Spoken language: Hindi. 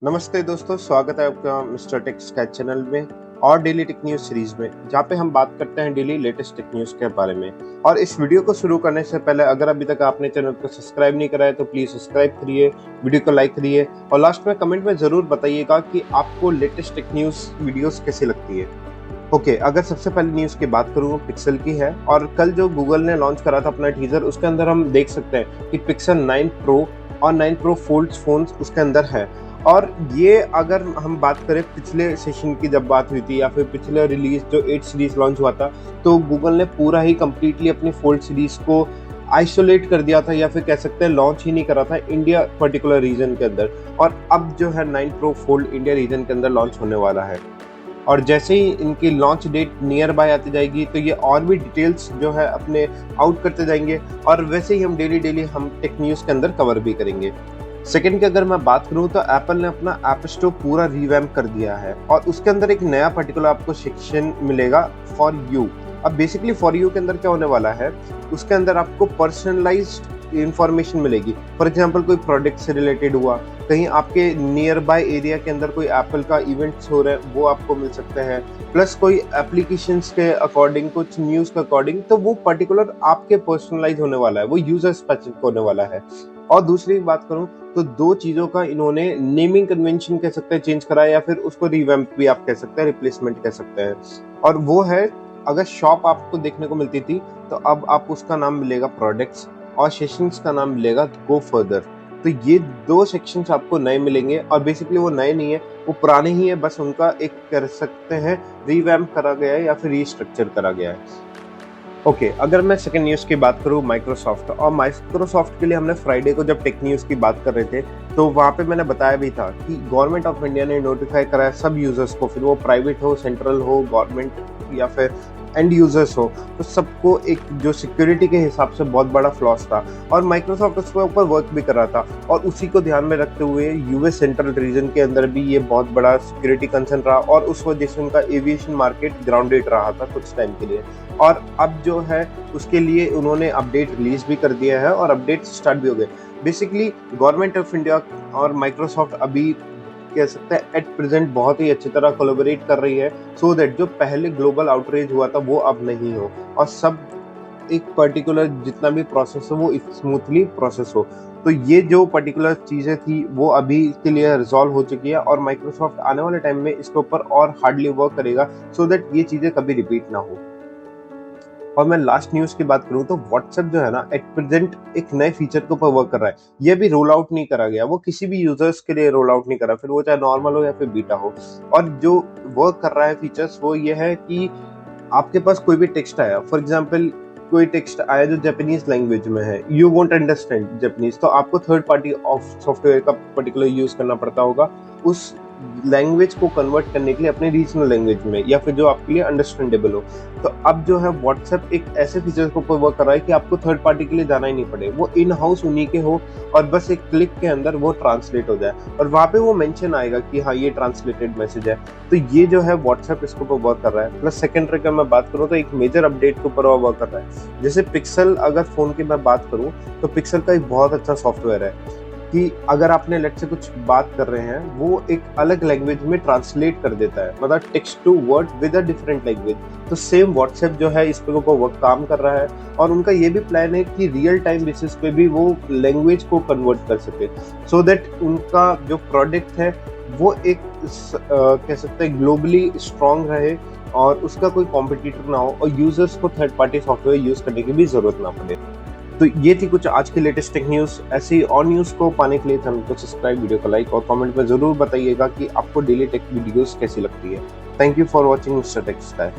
नमस्ते दोस्तों, स्वागत है आपका मिस्टर टेक स्कैच चैनल में और डेली टेक न्यूज़ सीरीज में, जहाँ पे हम बात करते हैं डेली लेटेस्ट टेक न्यूज़ के बारे में। और इस वीडियो को शुरू करने से पहले अगर अभी तक आपने चैनल को सब्सक्राइब नहीं करा है तो प्लीज़ सब्सक्राइब करिए, वीडियो को लाइक करिए और लास्ट में कमेंट में ज़रूर बताइएगा कि आपको लेटेस्ट टेक न्यूज़ वीडियोज़ कैसी लगती है। ओके, अगर सबसे पहले न्यूज़ की बात करूँ पिक्सल की है और कल जो गूगल ने लॉन्च करा था अपना टीजर, उसके अंदर हम देख सकते हैं कि पिक्सल 9 प्रो और 9 प्रो फोल्ड फ़ोन्स उसके अंदर है। और ये अगर हम बात करें पिछले सेशन की जब बात हुई थी या फिर पिछले रिलीज जो 8 सीरीज लॉन्च हुआ था, तो गूगल ने पूरा ही कंप्लीटली अपनी फोल्ड सीरीज को आइसोलेट कर दिया था या फिर कह सकते हैं लॉन्च ही नहीं करा था इंडिया पर्टिकुलर रीजन के अंदर। और अब जो है 9 प्रो फोल्ड इंडिया रीजन के अंदर लॉन्च होने वाला है और जैसे ही इनकी लॉन्च डेट नियर बाय आती जाएगी तो ये और भी डिटेल्स जो है अपने आउट करते जाएंगे और वैसे ही हम डेली हम टेक न्यूज़ के अंदर कवर भी करेंगे। सेकंड की अगर मैं बात करूं तो एप्पल ने अपना ऐप स्टोर पूरा रिवैम्प कर दिया है और उसके अंदर एक नया पर्टिकुलर आपको सेक्शन मिलेगा फॉर यू। अब बेसिकली फॉर यू के अंदर क्या होने वाला है, उसके अंदर आपको पर्सनलाइज्ड इंफॉर्मेशन मिलेगी। फॉर एग्जांपल कोई प्रोडक्ट से रिलेटेड हुआ, कहीं आपके नियर बाय एरिया के अंदर कोई एप्पल का इवेंट्स हो रहे हैं वो आपको मिल सकते हैं, प्लस कोई एप्लीकेशंस के अकॉर्डिंग, कुछ न्यूज़ के अकॉर्डिंग, तो वो पर्टिकुलर आपके पर्सनलाइज होने वाला है, वो यूजर स्पेसिफिक होने वाला है। और दूसरी बात करूं तो दो चीजों का इन्होंने नेमिंग कन्वेंशन कह सकते हैं चेंज करा है या फिर उसको रिवैम्प भी आप कह सकते हैं, रिप्लेसमेंट कह सकते हैं। और वो है, अगर शॉप आपको देखने को मिलती थी तो अब आप उसका नाम मिलेगा प्रोडक्ट्स और सेशंस का नाम मिलेगा गो फर्दर। तो ये दो सेक्शंस आपको नए मिलेंगे और बेसिकली वो नए नहीं है, वो पुराने ही है, बस उनका एक कर सकते हैं रिवैम्प करा गया है या फिर रीस्ट्रक्चर करा गया है। ओके, अगर मैं सेकंड न्यूज़ की बात करूँ माइक्रोसॉफ्ट, और माइक्रोसॉफ्ट के लिए हमने फ्राइडे को जब टेक न्यूज़ की बात कर रहे थे तो वहाँ पे मैंने बताया भी था कि गवर्नमेंट ऑफ इंडिया ने नोटिफाई करा है सब यूजर्स को, फिर वो प्राइवेट हो, सेंट्रल हो, गवर्नमेंट या फिर एंड यूजर्स हो, तो सबको एक जो सिक्योरिटी के हिसाब से बहुत बड़ा फ्लॉस था और माइक्रोसॉफ्ट उसके ऊपर वर्क भी कर रहा था और उसी को ध्यान में रखते हुए यूएस सेंट्रल रीजन के अंदर भी ये बहुत बड़ा सिक्योरिटी कंसर्न रहा और उस वजह से उनका एविएशन मार्केट ग्राउंडेड रहा था कुछ टाइम के लिए। और अब जो है उसके लिए उन्होंने अपडेट रिलीज भी कर दिया है और अपडेट स्टार्ट भी हो गए। बेसिकली गवर्नमेंट ऑफ इंडिया और माइक्रोसॉफ्ट अभी कह सकते हैं एट प्रेजेंट बहुत ही अच्छी तरह कोलैबोरेट कर रही है सो दैट जो पहले ग्लोबल आउटरीच हुआ था वो अब नहीं हो और सब एक पर्टिकुलर जितना भी प्रोसेस हो वो स्मूथली प्रोसेस हो। तो ये जो पर्टिकुलर चीज़ें थी वो अभी के लिए रिजॉल्व हो चुकी है और माइक्रोसॉफ्ट आने वाले टाइम में इसके ऊपर और हार्डली वर्क करेगा सो दैट ये चीज़ें कभी रिपीट ना हो। और मैं लास्ट न्यूज़ की बात करूं तो व्हाट्सएप जो है ना एट प्रेजेंट एक नए फीचर के ऊपर वर्क कर रहा है। ये भी रोल आउट नहीं करा गया, वो किसी भी यूजर्स के लिए रोल आउट नहीं करा, फिर वो चाहे नॉर्मल हो या फिर बीटा हो। और जो वर्क कर रहा है फीचर्स वो ये है कि आपके पास कोई भी टेक्स्ट आया, फॉर एग्जाम्पल कोई टेक्स्ट आया जो जापानीज लैंग्वेज में है, यू वोंट अंडरस्टैंड जापानीज, तो आपको थर्ड पार्टी ऑफ सॉफ्टवेयर का पर्टिकुलर यूज करना पड़ता होगा उस लैंग्वेज को कन्वर्ट करने के लिए अपने रीजनल लैंग्वेज में या फिर जो आपके लिए अंडरस्टैंडेबल हो। तो अब जो है व्हाट्सएप एक ऐसे फीचर के ऊपर वर्क कर रहा है कि आपको थर्ड पार्टी के लिए जाना ही नहीं पड़े, वो इन हाउस उन्हीं के हो और बस एक क्लिक के अंदर वो ट्रांसलेट हो जाए और वहाँ पे वो मेंशन आएगा कि हाँ ये ट्रांसलेटेड मैसेज है। तो ये जो है व्हाट्सएप इसके ऊपर वर्क कर रहा है। प्लस सेकेंडरी का मैं बात करूँ तो एक मेजर अपडेट के ऊपर वर्क कर रहा है। जैसे पिक्सल, अगर फोन की मैं बात करूँ तो पिक्सल का एक बहुत अच्छा सॉफ्टवेयर है कि अगर आपने लेट से कुछ बात कर रहे हैं वो एक अलग लैंग्वेज में ट्रांसलेट कर देता है, मतलब text to word with a different language. तो सेम व्हाट्सएप जो है इस पे वो काम कर रहा है और उनका ये भी प्लान है कि रियल टाइम बेसिस पे भी वो लैंग्वेज को कन्वर्ट कर सके सो दैट उनका जो प्रोडक्ट है वो एक कह सकते हैं ग्लोबली स्ट्रांग रहे और उसका कोई कॉम्पिटिटर ना हो और यूजर्स को थर्ड पार्टी सॉफ्टवेयर यूज करने की भी जरूरत ना पड़े। तो ये थी कुछ आज की लेटेस्ट टेक न्यूज़। ऐसी और न्यूज़ को पाने के लिए चैनल को सब्सक्राइब, वीडियो को लाइक और कमेंट में ज़रूर बताइएगा कि आपको डेली टेक वीडियोस कैसी लगती है। Thank you for watching mister tech sky.